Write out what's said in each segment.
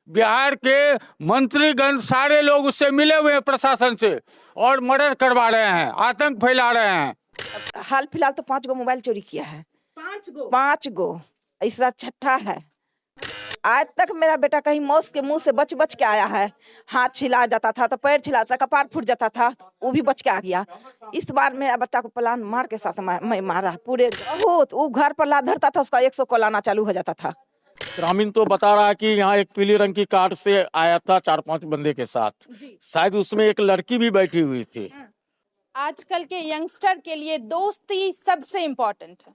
बिहार के मंत्रीगण सारे लोग उससे मिले हुए हैं प्रशासन से, और मर्डर करवा रहे हैं, आतंक फैला रहे हैं। हाल फिलहाल तो 5 गो मोबाइल चोरी किया है। 5 गो, इसका छठा है। आज तक मेरा बेटा कहीं मौत के मुंह से बच बच के आया है। हाथ छिला जाता था तो पैर छिला जाता, कपार फूट जाता था, वो भी बच के आ गया। इस बार मेरा बच्चा को प्लान मार के साथ मैं मारा पूरे बहुत। वो घर पर ला धरता था, उसका 100 कॉल आना चालू हो जाता था। ग्रामीण तो बता रहा है कि यहाँ एक पीली रंग की कार से आया था 4-5 बंदे के साथ, शायद उसमें एक लड़की भी बैठी हुई थी। आजकल के यंगस्टर के लिए दोस्ती सबसे इम्पोर्टेंट है।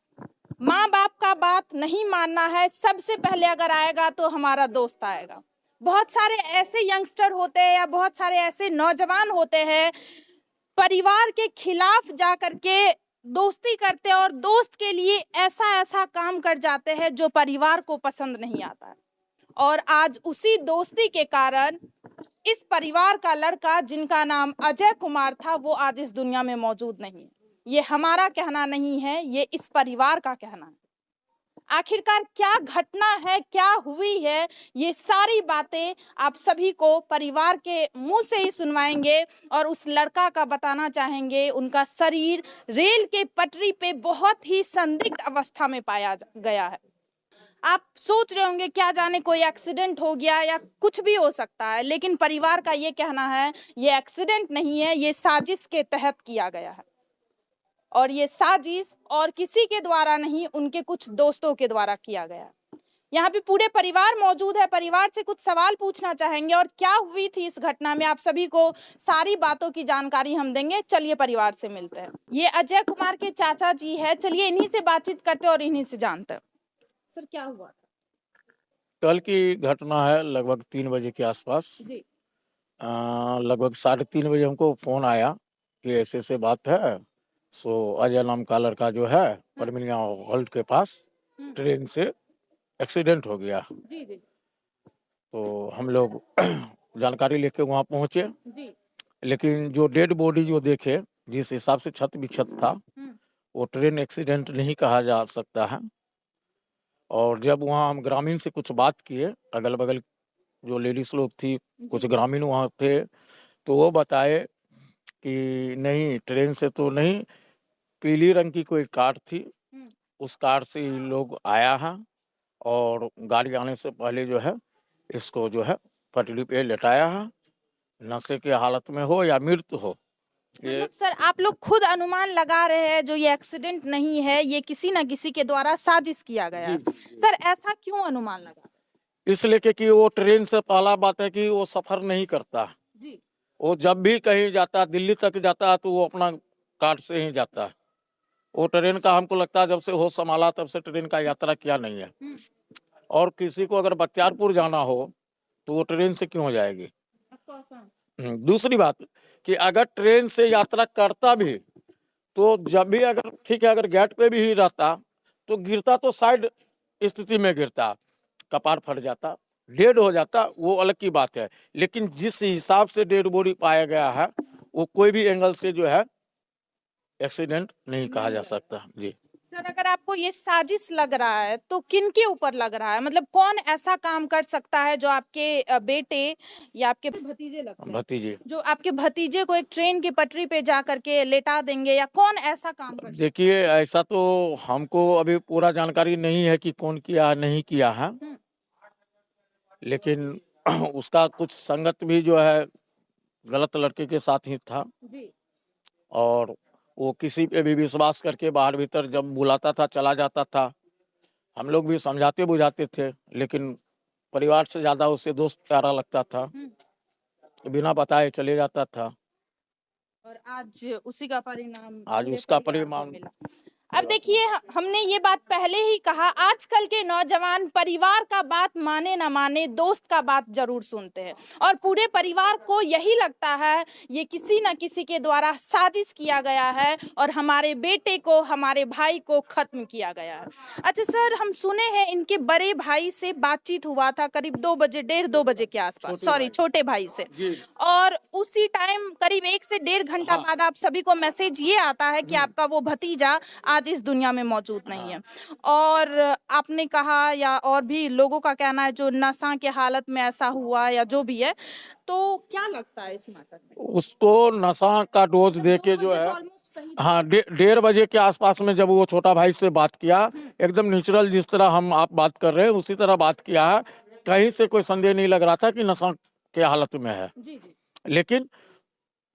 माँ बाप का बात नहीं मानना है, सबसे पहले अगर आएगा तो हमारा दोस्त आएगा। बहुत सारे ऐसे यंगस्टर होते हैं या बहुत सारे ऐसे नौजवान होते हैं, परिवार के खिलाफ जा करके दोस्ती करते हैं और दोस्त के लिए ऐसा ऐसा काम कर जाते हैं जो परिवार को पसंद नहीं आता है। और आज उसी दोस्ती के कारण इस परिवार का लड़का जिनका नाम अजय कुमार था, वो आज इस दुनिया में मौजूद नहीं है। ये हमारा कहना नहीं है, ये इस परिवार का कहना है। आखिरकार क्या घटना है, क्या हुई है, ये सारी बातें आप सभी को परिवार के मुंह से ही सुनवाएंगे और उस लड़का का बताना चाहेंगे। उनका शरीर रेल के पटरी पे बहुत ही संदिग्ध अवस्था में पाया गया है। आप सोच रहे होंगे क्या जाने कोई एक्सीडेंट हो गया या कुछ भी हो सकता है, लेकिन परिवार का ये कहना है ये एक्सीडेंट नहीं है, ये साजिश के तहत किया गया है। और ये साजिश और किसी के द्वारा नहीं, उनके कुछ दोस्तों के द्वारा किया गया। यहाँ पे पूरे परिवार मौजूद है, परिवार से कुछ सवाल पूछना चाहेंगे और क्या हुई थी इस घटना में आप सभी को सारी बातों की जानकारी हम देंगे। चलिए परिवार से मिलते हैं। ये अजय कुमार के चाचा जी है, चलिए इन्हीं से बातचीत करते और इन्हीं से जानते हैं। सर क्या हुआ था? कल की घटना है, लगभग 3 बजे के आसपास जी। लगभग 3:30 बजे हमको फोन आया कि ऐसे ऐसे बात है। सो अजय नाम का लड़का जो है परमिलिया हॉल्ट के पास ट्रेन से एक्सीडेंट हो गया। जी जी तो हम लोग जानकारी लेके वहाँ पहुँचे, जी। लेकिन जो डेड बॉडी जो देखे, जिस हिसाब से छत बिछत था, वो ट्रेन एक्सीडेंट नहीं कहा जा सकता है। और जब वहाँ हम ग्रामीण से कुछ बात किए, अगल बगल जो लेडीज लोग थी, कुछ ग्रामीण वहाँ थे, तो वो बताए कि नहीं, ट्रेन से तो नहीं, पीली रंग की कोई कार थी, उस कार से ही लोग आया है और गाड़ी आने से पहले जो है इसको जो है पटरी पे लेटाया है, नशे की हालत में हो या मृत्यु हो। ये मतलब सर आप लोग खुद अनुमान लगा रहे हैं जो ये एक्सीडेंट नहीं है, ये किसी न किसी के द्वारा साजिश किया गया है। सर ऐसा क्यों अनुमान लगा? इसलिए कि वो ट्रेन से पहला बात है कि वो सफर नहीं करता जी। वो जब भी कहीं जाता, दिल्ली तक जाता है, तो वो अपना कार से ही जाता है। वो ट्रेन का हमको लगता है जब से होश संभाला तब से ट्रेन का यात्रा किया नहीं है। और किसी को अगर बख्तियारपुर जाना हो तो वो ट्रेन से क्यों जाएगी? दूसरी बात कि अगर ट्रेन से यात्रा करता भी तो जब भी अगर ठीक है, अगर गेट पे भी ही रहता तो गिरता तो साइड स्थिति में गिरता, कपार फट जाता, डेड हो जाता, वो अलग की बात है। लेकिन जिस हिसाब से डेड बॉडी पाया गया है, वो कोई भी एंगल से जो है एक्सीडेंट नहीं कहा जा सकता। जी सर अगर आपको ये साजिश लग रहा है तो किन के ऊपर लग रहा है? मतलब कौन ऐसा काम कर सकता है जो आपके बेटे या आपके भतीजे लगते हैं, भतीजे, जो आपके भतीजे को एक ट्रेन की पटरी पे जा करके लेटा देंगे, या कौन ऐसा काम कर सकता है? देखिए ऐसा तो हमको अभी पूरा जानकारी नहीं है कि कौन किया नहीं किया है, लेकिन उसका कुछ संगत भी जो है गलत लड़के के साथ ही था। जी। और वो किसी पे भी विश्वास करके बाहर भीतर जब बुलाता था चला जाता था। हम लोग भी समझाते बुझाते थे, लेकिन परिवार से ज्यादा उसे दोस्त प्यारा लगता था, बिना बताए चले जाता था। और आज उसी का परिणाम, आज पूरे उसका परिवार को परिणाम मिला। अब देखिए हमने ये बात पहले ही कहा, आजकल के नौजवान परिवार का बात माने ना माने, दोस्त का बात जरूर सुनते हैं और पूरे परिवार को यही लगता है ये किसी न किसी के द्वारा साजिश किया गया है और हमारे बेटे को, हमारे भाई को खत्म किया गया है। अच्छा सर, हम सुने हैं इनके बड़े भाई से बातचीत हुआ था करीब 2 बजे, 1:30-2 बजे के आसपास, सॉरी छोटे भाई से, और उसी टाइम करीब 1 से 1.5 घंटा बाद आप सभी को मैसेज ये आता है कि आपका वो भतीजा आज आज इस दुनिया में मौजूद नहीं है। और आपने कहा या और भी लोगों का कहना है जो नशा के हालत में ऐसा हुआ या जो भी है, तो क्या लगता है इस मैटर में? उसको नशा का डोज दे के जो है, हाँ 1:30 बजे के आसपास में जब वो छोटा भाई से बात किया, एकदम नेचुरल जिस तरह हम आप बात कर रहे हैं उसी तरह बात किया है। कहीं से कोई संदेह नहीं लग रहा था कि नशा के हालत में है। जी जी। लेकिन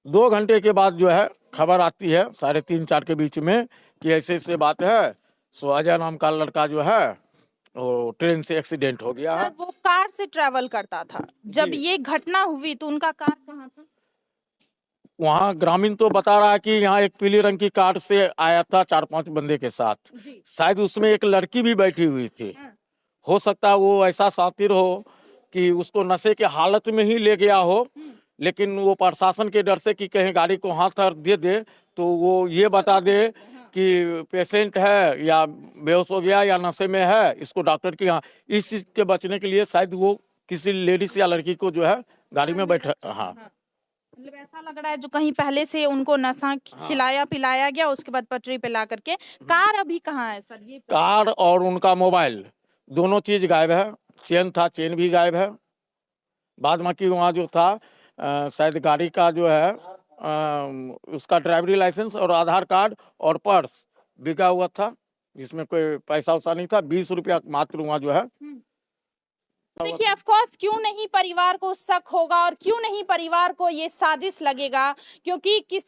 2 घंटे के बाद जो है खबर आती है 3:30-4 के बीच में कि ऐसे ऐसे बात है, सो अजय नाम का लड़का जो है वो ट्रेन से एक्सीडेंट हो गया है। सर, वो कार से ट्रेवल करता था जब जी। ये घटना हुई, तो उनका कार कहाँ था? वहाँ ग्रामीण तो बता रहा है कि यहाँ एक पीली रंग की कार से आया था 4-5 बंदे के साथ, जी। शायद उसमें एक लड़की भी बैठी हुई थी। हो सकता है वो ऐसा शातिर हो कि उसको नशे के हालत में ही ले गया हो, लेकिन वो प्रशासन के डर से कि कहीं गाड़ी को हाथ दे दे तो वो ये बता दे कि पेशेंट है या बेहोश हो गया या नशे में है, इसको डॉक्टर के यहाँ, इस चीज के बचने के लिए शायद वो किसी लेडीज या लड़की को जो है गाड़ी में बैठा, हाँ मतलब ऐसा लग रहा है जो कहीं पहले से उनको नशा खिलाया पिलाया गया, उसके बाद पटरी पे ला करके। कार अभी कहाँ है सर? ये कार और उनका मोबाइल दोनों चीज गायब है। चेन था, चेन भी गायब है। बाद बाकी वहाँ जो था शायद गाड़ी का जो है उसका ड्राइवरी लाइसेंस और आधार कार्ड और पर्स बिका हुआ था, जिसमें कोई पैसा वैसा नहीं था। 20 रुपया मात्र वहाँ जो है। देखिए, ऑफ कोर्स क्यों नहीं परिवार को शक होगा और क्यों नहीं परिवार को ये साजिश लगेगा, क्योंकि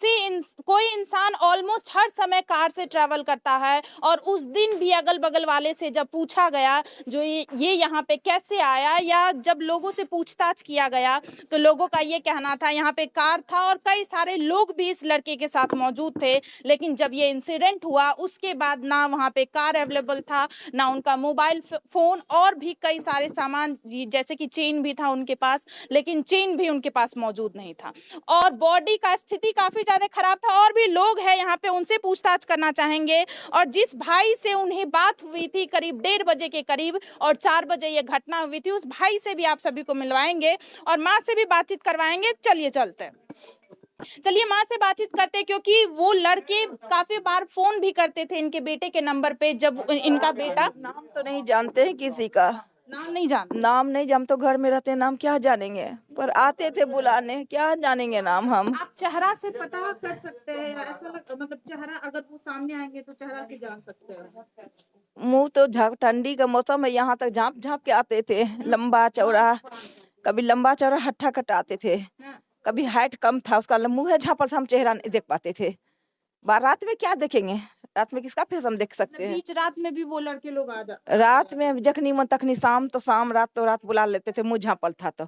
कोई इंसान ऑलमोस्ट हर समय कार से ट्रैवल करता है। और उस दिन भी अगल बगल वाले से जब पूछा गया जो ये यहाँ पे कैसे आया, या जब लोगों से पूछताछ किया गया तो लोगों का ये कहना था यहाँ पे कार था और कई सारे लोग भी इस लड़के के साथ मौजूद थे। लेकिन जब ये इंसिडेंट हुआ उसके बाद ना वहाँ पे कार अवेलेबल था, ना उनका मोबाइल फोन और भी कई सारे सामान जैसे कि चेन भी था उनके पास, लेकिन चेन भी उनके पास मौजूद नहीं था। और बॉडी का स्थिति काफी ज्यादा खराब था। और भी लोग हैं यहाँ पे, उनसे पूछताछ करना चाहेंगे। और जिस भाई से उन्हें बात हुई थी करीब 1:30 बजे के करीब और 4 बजे ये घटना हुई थी, उस भाई से भी आप सभी को मिलवाएंगे और माँ से भी बातचीत करवाएंगे। चलिए चलते हैं, चलिए माँ से बातचीत करते हैं, क्योंकि वो लड़के काफी बार फोन भी करते थे इनके बेटे के नंबर पे। जब इनका बेटा, नाम तो नहीं जानते हैं किसी का, नाम नहीं जानते, नाम नहीं, हम तो घर में रहते हैं, नाम क्या जानेंगे, पर आते थे बुलाने, क्या जानेंगे नाम हम। आप चेहरा से पता कर सकते हैं, ऐसा मतलब चेहरा अगर वो सामने आएंगे तो चेहरा से जान सकते हैं। मुंह तो ठंडी का मौसम है, यहाँ तक झाँप झाँप के आते थे, लंबा चौड़ा, कभी लंबा चौड़ा हट्ठा कटाते थे, कभी हाइट कम था उसका, मुंह है झाँपल से हम चेहरा नहीं देख पाते थे। रात में क्या देखेंगे, रात में किसका फेस हम देख सकते हैं। बीच रात में भी वो लड़के लोग आ जाते, रात में जखनी मन तखनी, शाम तो शाम, रात तो रात बुला लेते थे। मुंह झाँपल था तो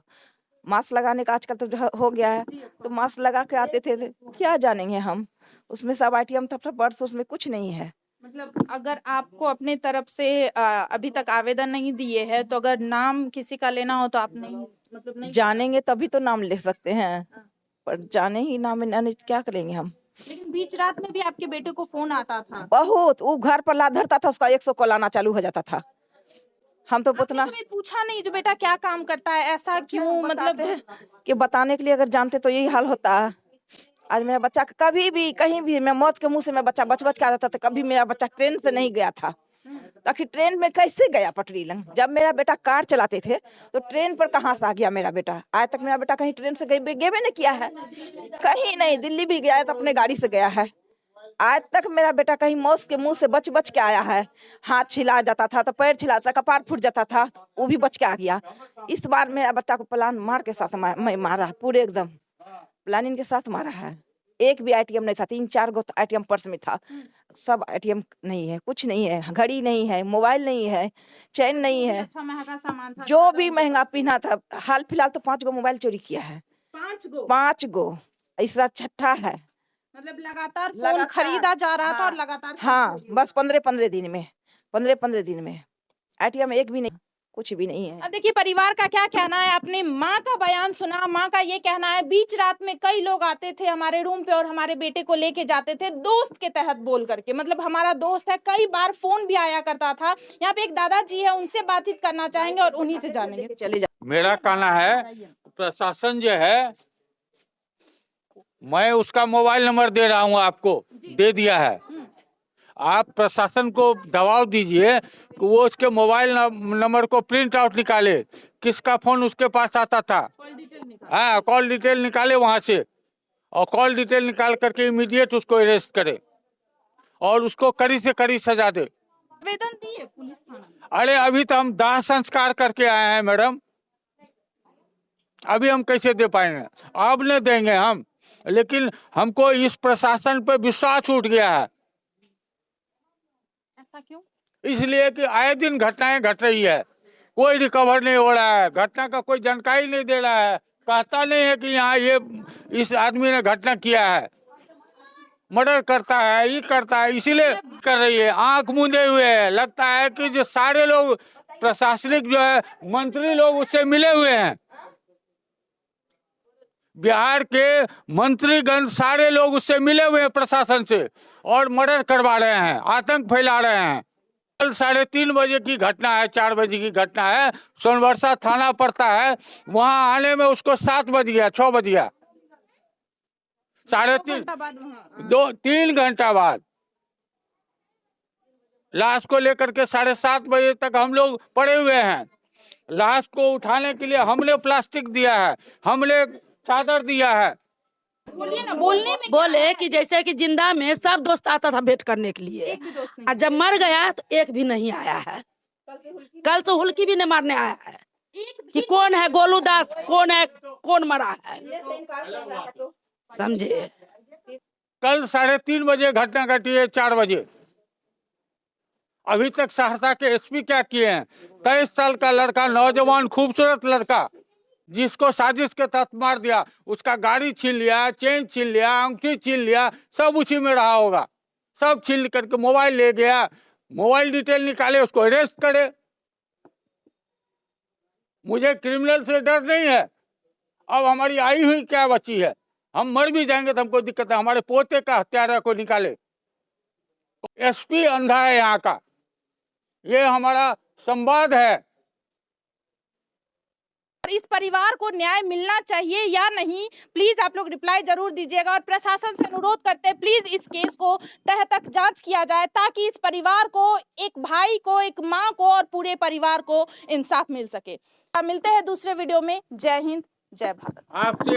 मास्क लगाने का आजकल तो हो गया है, तो मास्क लगा के आते थे। क्या जानेंगे हम, उसमें सब आईटीएम था, पर्स उसमें कुछ नहीं है। मतलब अगर आपको अपने तरफ से अभी तक आवेदन नहीं दिए हैं, तो अगर नाम किसी का लेना हो तो आप नहीं, मतलब नहीं जानेंगे तभी तो नाम ले सकते हैं, पर जाने ही नाम नहीं क्या करेंगे हम। लेकिन बीच रात में भी आपके बेटे को फोन आता था बहुत, वो घर पर ला धरता था, उसका 100 कॉल आना चालू हो जाता था। हम तो उतना पूछा नहीं जो बेटा क्या काम करता है, ऐसा क्यों, मतलब कि बताने के लिए अगर जानते तो यही हाल होता। आज मेरा बच्चा कभी भी कहीं भी, मैं मौत के मुंह से मैं बच्चा बच बच के आ जाता था। कभी मेरा बच्चा ट्रेन से नहीं गया था, ताकि ट्रेन में कैसे गया पटरी लंग। जब मेरा बेटा कार चलाते थे तो ट्रेन पर कहाँ से आ गया मेरा बेटा। आज तक मेरा बेटा कहीं ट्रेन से गए भी नहीं किया है, कहीं नहीं। दिल्ली भी गया है तो अपने गाड़ी से गया है। आज तक मेरा बेटा कहीं मौत के मुंह से बच बच के आया है। हाथ छिला जाता था तो पैर छिलाता, कपार फूट जाता था, वो भी बच के आ गया। इस बार मेरा बच्चा को प्लान मार के साथ मैं मारा, पूरे एकदम प्लानिंग के साथ मारा है। एक भी आईटीएम नहीं था, 3-4 गो आईटीएम पर्स में था, सब आईटीएम नहीं है, कुछ नहीं है, घड़ी नहीं है, मोबाइल नहीं है, चैन नहीं है। अच्छा महंगा सामान था, जो भी महंगा पहना था। हाल फिलहाल तो 5 गो मोबाइल चोरी किया है। 5 गो, ऐसा छठा है। मतलब लगातार फोन खरीदा जा रहा था और लगातार, हाँ, बस 15-15 दिन में, 15-15 दिन में आईटीएम एक भी नहीं, कुछ भी नहीं है। अब देखिए परिवार का क्या कहना है। आपने माँ का बयान सुना, माँ का ये कहना है बीच रात में कई लोग आते थे हमारे रूम पे और हमारे बेटे को लेके जाते थे दोस्त के तहत बोल करके, मतलब हमारा दोस्त है। कई बार फोन भी आया करता था। यहाँ पे एक दादाजी है, उनसे बातचीत करना चाहेंगे और उन्हीं से जानेंगे। चले जा। मेरा कहना है प्रशासन जो है, मैं उसका मोबाइल नंबर दे रहा हूँ, आपको दे दिया है। आप प्रशासन को दबाव दीजिए कि वो उसके मोबाइल नंबर को प्रिंट आउट निकाले, किसका फोन उसके पास आता था, हाँ कॉल डिटेल निकाले वहां से, और कॉल डिटेल निकाल करके इमीडिएट उसको अरेस्ट करे और उसको कड़ी से कड़ी सजा दे। आवेदन दिए पुलिस थाना में? अरे अभी तो हम दाह संस्कार करके आए हैं मैडम, अभी हम कैसे दे पाएंगे, अब नहीं देंगे हम, लेकिन हमको इस प्रशासन पे विश्वास उठ गया है। ऐसा क्यों? इसलिए कि आए दिन घटनाएं घट रही है, कोई रिकवर नहीं हो रहा है, घटना का कोई जानकारी नहीं दे रहा है, कहता नहीं है कि यहाँ ये इस आदमी ने घटना किया है, मर्डर करता है, ये करता है, इसीलिए कर रही है, आंख मूंदे हुए है। लगता है कि जो सारे लोग प्रशासनिक जो है मंत्री लोग उससे मिले हुए हैं, बिहार के मंत्रीगण सारे लोग उससे मिले हुए हैं प्रशासन से, और मर्डर करवा रहे हैं, आतंक फैला रहे हैं। कल 3:30 बजे की घटना है, 4 बजे की घटना है, सोनबरसा थाना पड़ता है, वहां आने में उसको 7 बज गया, 6 बज गया, 3 घंटा बाद लाश को लेकर के 7:30 बजे तक हम लोग पड़े हुए हैं। लाश को उठाने के लिए हमने प्लास्टिक दिया है, हमने चादर दिया है। बोलिए ना, बोलने में बोले कि जैसे कि जिंदा में सब दोस्त आता था भेंट करने के लिए, एक भी दोस्त नहीं और जब मर गया तो एक भी नहीं आया है। कल से हुल्की भी नहीं मारने आया है कि कौन है गोलू दास, कौन है, कौन मरा है, समझे। कल 3:30 बजे घटना घटी है, 4 बजे अभी तक सहरसा के एसपी क्या किए हैं? 23 साल का लड़का, नौजवान खूबसूरत लड़का, जिसको साजिश के तहत मार दिया, उसका गाड़ी छीन लिया, चेन छीन लिया, अंगूठी छीन लिया, सब उसी में रहा होगा, सब छीन करके मोबाइल ले गया, मोबाइल डिटेल निकाले, उसको अरेस्ट करे। मुझे क्रिमिनल से डर नहीं है, अब हमारी आई हुई क्या बची है, हम मर भी जाएंगे तो हमको दिक्कत है, हमारे पोते का हत्यारा को निकाले। एसपी अंधा है यहाँ का, ये हमारा संवाद है। इस परिवार को न्याय मिलना चाहिए या नहीं, प्लीज आप लोग रिप्लाई जरूर दीजिएगा, और प्रशासन से अनुरोध करते हैं प्लीज इस केस को तह तक जांच किया जाए, ताकि इस परिवार को, एक भाई को, एक मां को और पूरे परिवार को इंसाफ मिल सके। अब मिलते हैं दूसरे वीडियो में। जय हिंद, जय भारत। आपसे